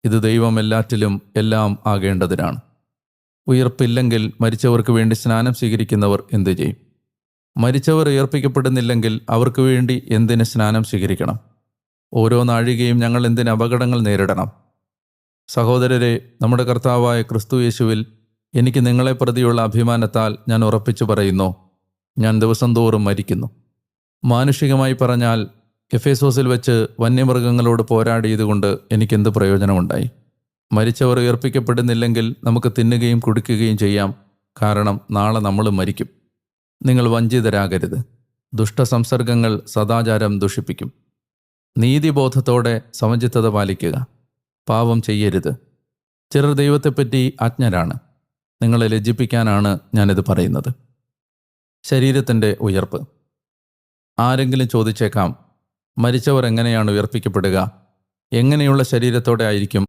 ഇത് ദൈവം എല്ലാറ്റിലും എല്ലാം ആകേണ്ടതിനാണ്. ഉയിർപ്പില്ലെങ്കിൽ മരിച്ചവർക്ക് വേണ്ടി സ്നാനം സ്വീകരിക്കുന്നവർ എന്തു ചെയ്യും? മരിച്ചവർ ഉയർപ്പിക്കപ്പെടുന്നില്ലെങ്കിൽ അവർക്ക് വേണ്ടി എന്തിന് സ്നാനം സ്വീകരിക്കണം? ഓരോ നാഴികയും ഞങ്ങൾ എന്തിന് അപകടങ്ങൾ നേരിടണം? സഹോദരരെ, നമ്മുടെ കർത്താവായ ക്രിസ്തു യേശുവിൽ എനിക്ക് നിങ്ങളെ പ്രതിയുള്ള അഭിമാനത്താൽ ഞാൻ ഉറപ്പിച്ചു പറയുന്നു, ഞാൻ ദിവസം തോറും മരിക്കുന്നു. മാനുഷികമായി പറഞ്ഞാൽ എഫേസോസിൽ വെച്ച് വന്യമൃഗങ്ങളോട് പോരാടിയതുകൊണ്ട് എനിക്കെന്ത് പ്രയോജനമുണ്ടായി? മരിച്ചവർ ഉയർപ്പിക്കപ്പെടുന്നില്ലെങ്കിൽ നമുക്ക് തിന്നുകയും കുടിക്കുകയും ചെയ്യാം, കാരണം നാളെ നമ്മൾ മരിക്കും. നിങ്ങൾ വഞ്ചിതരാകരുത്. ദുഷ്ടസംസർഗങ്ങൾ സദാചാരം ദുഷിപ്പിക്കും. നീതിബോധത്തോടെ സമചിത്തത പാലിക്കുക. പാപം ചെയ്യരുത്. ചിലർ ദൈവത്തെപ്പറ്റി അജ്ഞരാണ്. നിങ്ങളെ ലജ്ജിപ്പിക്കാനാണ് ഞാനിത് പറയുന്നത്. ശരീരത്തിൻ്റെ ഉയർപ്പ്. ആരെങ്കിലും ചോദിച്ചേക്കാം, മരിച്ചവർ എങ്ങനെയാണ് ഉയർപ്പിക്കപ്പെടുക? എങ്ങനെയുള്ള ശരീരത്തോടെ ആയിരിക്കും